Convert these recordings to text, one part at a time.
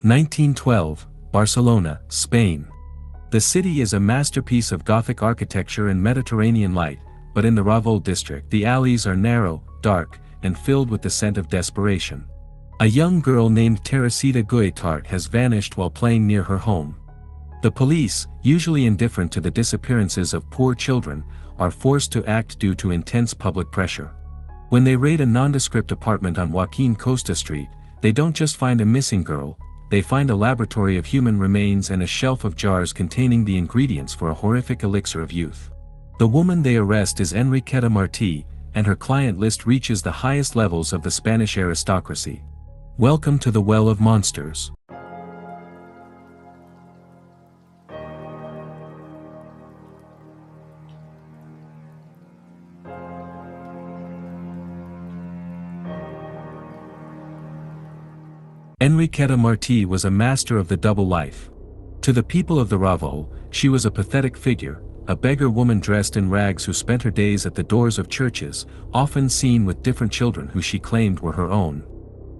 1912, Barcelona, Spain. The city is a masterpiece of Gothic architecture and Mediterranean light, but in the Raval district the alleys are narrow, dark, and filled with the scent of desperation. A young girl named Teresita Guitart has vanished while playing near her home. The police, usually indifferent to the disappearances of poor children, are forced to act due to intense public pressure. When they raid a nondescript apartment on Joaquín Costa Street, they don't just find a missing girl, they find a laboratory of human remains and a shelf of jars containing the ingredients for a horrific elixir of youth. The woman they arrest is Enriqueta Martí, and her client list reaches the highest levels of the Spanish aristocracy. Welcome to the Well of Monsters. Enriqueta Martí was a master of the double life. To the people of the Raval, she was a pathetic figure, a beggar woman dressed in rags who spent her days at the doors of churches, often seen with different children who she claimed were her own.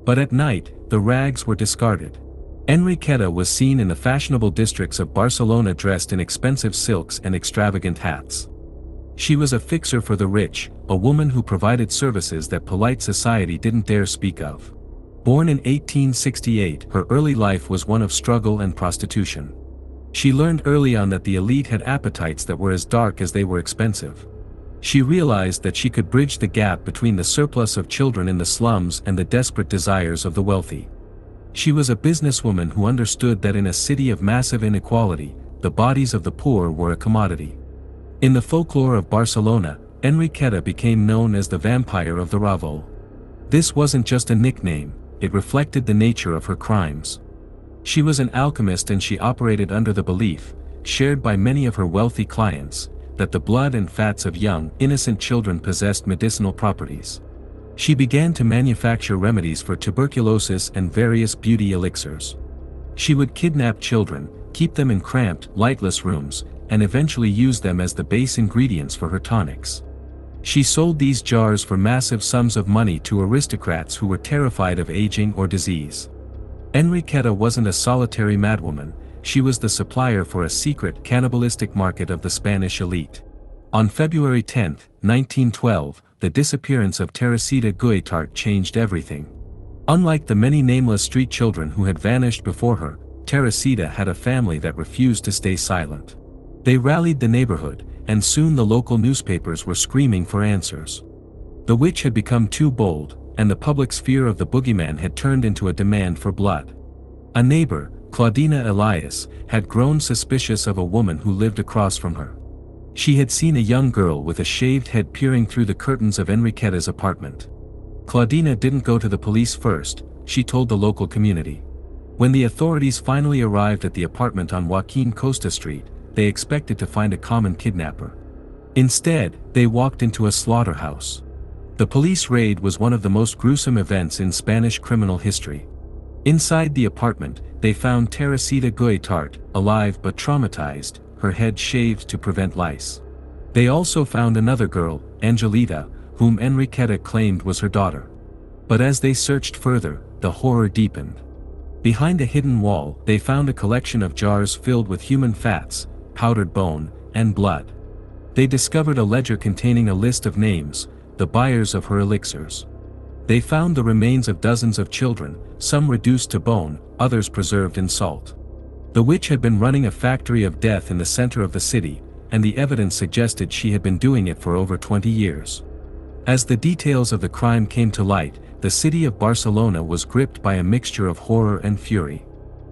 But at night, the rags were discarded. Enriqueta was seen in the fashionable districts of Barcelona dressed in expensive silks and extravagant hats. She was a fixer for the rich, a woman who provided services that polite society didn't dare speak of. Born in 1868, her early life was one of struggle and prostitution. She learned early on that the elite had appetites that were as dark as they were expensive. She realized that she could bridge the gap between the surplus of children in the slums and the desperate desires of the wealthy. She was a businesswoman who understood that in a city of massive inequality, the bodies of the poor were a commodity. In the folklore of Barcelona, Enriqueta became known as the vampire of the Raval. This wasn't just a nickname. It reflected the nature of her crimes. She was an alchemist and she operated under the belief, shared by many of her wealthy clients, that the blood and fats of young, innocent children possessed medicinal properties. She began to manufacture remedies for tuberculosis and various beauty elixirs. She would kidnap children, keep them in cramped, lightless rooms, and eventually use them as the base ingredients for her tonics. She sold these jars for massive sums of money to aristocrats who were terrified of aging or disease. Enriqueta wasn't a solitary madwoman, she was the supplier for a secret cannibalistic market of the Spanish elite. On February 10, 1912, the disappearance of Teresita Guitart changed everything. Unlike the many nameless street children who had vanished before her, Teresita had a family that refused to stay silent. They rallied the neighborhood, and soon the local newspapers were screaming for answers. The witch had become too bold, and the public's fear of the boogeyman had turned into a demand for blood. A neighbor, Claudina Elias, had grown suspicious of a woman who lived across from her. She had seen a young girl with a shaved head peering through the curtains of Enriqueta's apartment. Claudina didn't go to the police first, she told the local community. When the authorities finally arrived at the apartment on Joaquín Costa Street, they expected to find a common kidnapper. Instead, they walked into a slaughterhouse. The police raid was one of the most gruesome events in Spanish criminal history. Inside the apartment, they found Teresita Guitart, alive but traumatized, her head shaved to prevent lice. They also found another girl, Angelita, whom Enriqueta claimed was her daughter. But as they searched further, the horror deepened. Behind a hidden wall, they found a collection of jars filled with human fats, powdered bone, and blood. They discovered a ledger containing a list of names, the buyers of her elixirs. They found the remains of dozens of children, some reduced to bone, others preserved in salt. The witch had been running a factory of death in the center of the city, and the evidence suggested she had been doing it for over 20 years. As the details of the crime came to light, the city of Barcelona was gripped by a mixture of horror and fury.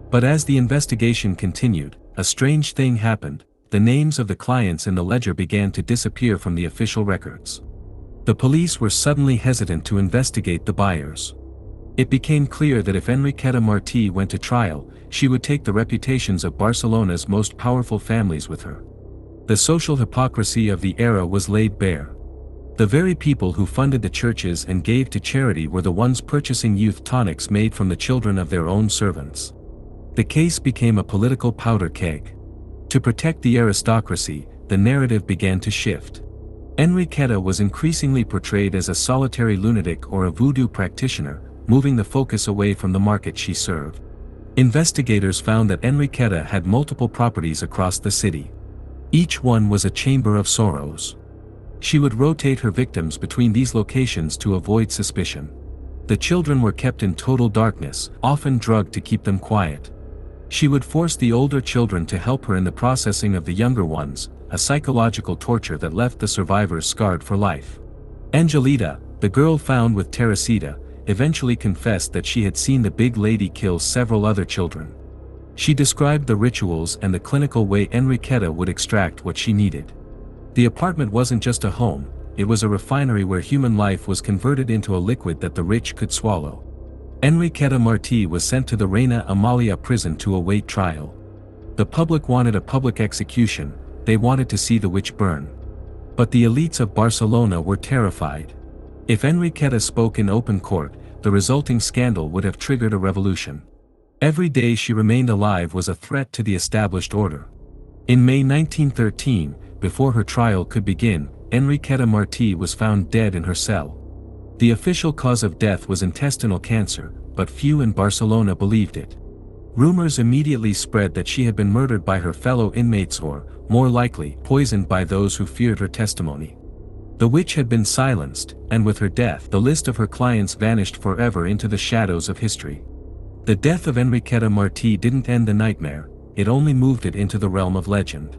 But as the investigation continued, a strange thing happened. The names of the clients in the ledger began to disappear from the official records. The police were suddenly hesitant to investigate the buyers. It became clear that if Enriqueta Martí went to trial, she would take the reputations of Barcelona's most powerful families with her. The social hypocrisy of the era was laid bare. The very people who funded the churches and gave to charity were the ones purchasing youth tonics made from the children of their own servants. The case became a political powder keg. To protect the aristocracy, the narrative began to shift. Enriqueta was increasingly portrayed as a solitary lunatic or a voodoo practitioner, moving the focus away from the market she served. Investigators found that Enriqueta had multiple properties across the city. Each one was a chamber of sorrows. She would rotate her victims between these locations to avoid suspicion. The children were kept in total darkness, often drugged to keep them quiet. She would force the older children to help her in the processing of the younger ones, a psychological torture that left the survivors scarred for life. Angelita, the girl found with Teresita, eventually confessed that she had seen the big lady kill several other children. She described the rituals and the clinical way Enriqueta would extract what she needed. The apartment wasn't just a home, it was a refinery where human life was converted into a liquid that the rich could swallow. Enriqueta Martí was sent to the Reina Amalia prison to await trial. The public wanted a public execution, they wanted to see the witch burn. But the elites of Barcelona were terrified. If Enriqueta spoke in open court, the resulting scandal would have triggered a revolution. Every day she remained alive was a threat to the established order. In May 1913, before her trial could begin, Enriqueta Martí was found dead in her cell. The official cause of death was intestinal cancer, but few in Barcelona believed it. Rumors immediately spread that she had been murdered by her fellow inmates or, more likely, poisoned by those who feared her testimony. The witch had been silenced, and with her death, the list of her clients vanished forever into the shadows of history. The death of Enriqueta Martí didn't end the nightmare, it only moved it into the realm of legend.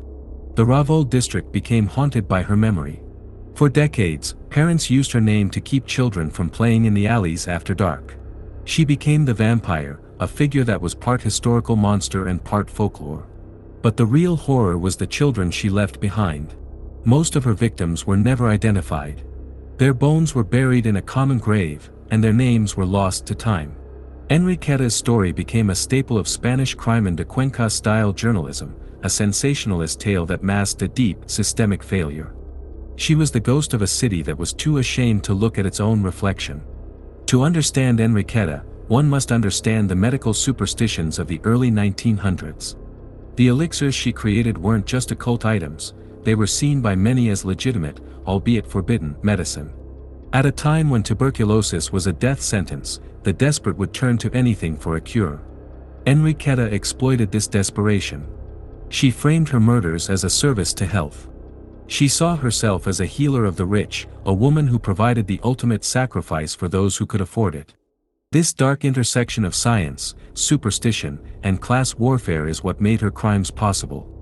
The Raval district became haunted by her memory. For decades, parents used her name to keep children from playing in the alleys after dark. She became the vampire, a figure that was part historical monster and part folklore. But the real horror was the children she left behind. Most of her victims were never identified. Their bones were buried in a common grave, and their names were lost to time. Enriqueta's story became a staple of Spanish crimen de Cuenca-style journalism, a sensationalist tale that masked a deep, systemic failure. She was the ghost of a city that was too ashamed to look at its own reflection. To understand Enriqueta, one must understand the medical superstitions of the early 1900s. The elixirs she created weren't just occult items, they were seen by many as legitimate, albeit forbidden, medicine. At a time when tuberculosis was a death sentence, the desperate would turn to anything for a cure. Enriqueta exploited this desperation. She framed her murders as a service to health. She saw herself as a healer of the rich, a woman who provided the ultimate sacrifice for those who could afford it. This dark intersection of science, superstition, and class warfare is what made her crimes possible.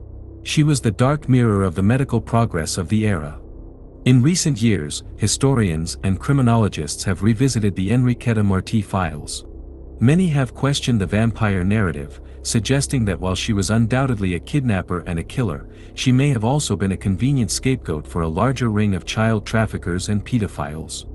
She was the dark mirror of the medical progress of the era. In recent years, historians and criminologists have revisited the Enriqueta Martí files. Many have questioned the vampire narrative, suggesting that while she was undoubtedly a kidnapper and a killer, she may have also been a convenient scapegoat for a larger ring of child traffickers and pedophiles.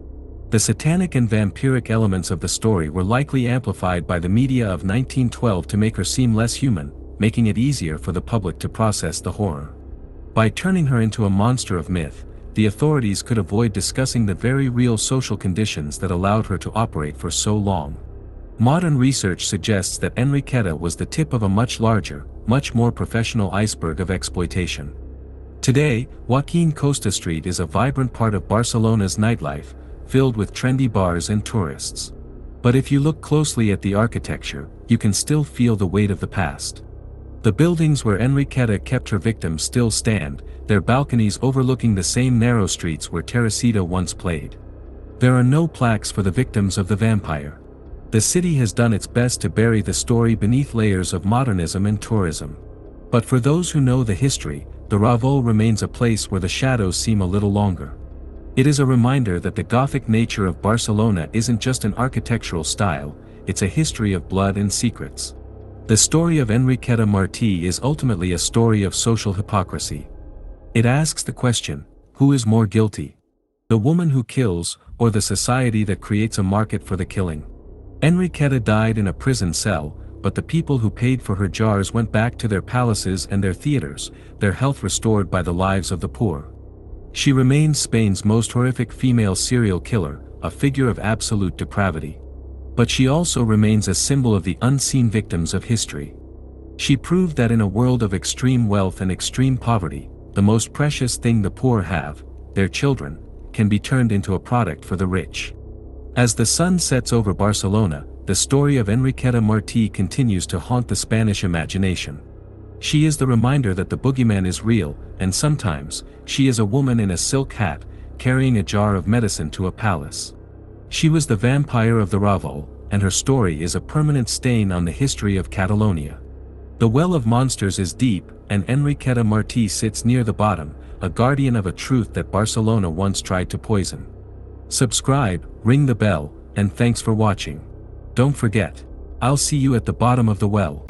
The satanic and vampiric elements of the story were likely amplified by the media of 1912 to make her seem less human, making it easier for the public to process the horror. By turning her into a monster of myth, the authorities could avoid discussing the very real social conditions that allowed her to operate for so long. Modern research suggests that Enriqueta was the tip of a much larger, much more professional iceberg of exploitation. Today, Joaquín Costa Street is a vibrant part of Barcelona's nightlife, filled with trendy bars and tourists. But if you look closely at the architecture, you can still feel the weight of the past. The buildings where Enriqueta kept her victims still stand, their balconies overlooking the same narrow streets where Teresita once played. There are no plaques for the victims of the vampire. The city has done its best to bury the story beneath layers of modernism and tourism. But for those who know the history, the Raval remains a place where the shadows seem a little longer. It is a reminder that the Gothic nature of Barcelona isn't just an architectural style, it's a history of blood and secrets. The story of Enriqueta Martí is ultimately a story of social hypocrisy. It asks the question, who is more guilty? The woman who kills, or the society that creates a market for the killing? Enriqueta died in a prison cell, but the people who paid for her jars went back to their palaces and their theaters, their health restored by the lives of the poor. She remains Spain's most horrific female serial killer, a figure of absolute depravity. But she also remains a symbol of the unseen victims of history. She proved that in a world of extreme wealth and extreme poverty, the most precious thing the poor have, their children, can be turned into a product for the rich. As the sun sets over Barcelona, the story of Enriqueta Martí continues to haunt the Spanish imagination. She is the reminder that the boogeyman is real, and sometimes, she is a woman in a silk hat, carrying a jar of medicine to a palace. She was the vampire of the Raval, and her story is a permanent stain on the history of Catalonia. The well of monsters is deep, and Enriqueta Martí sits near the bottom, a guardian of a truth that Barcelona once tried to poison. Subscribe, ring the bell, and thanks for watching. Don't forget. I'll see you at the bottom of the well.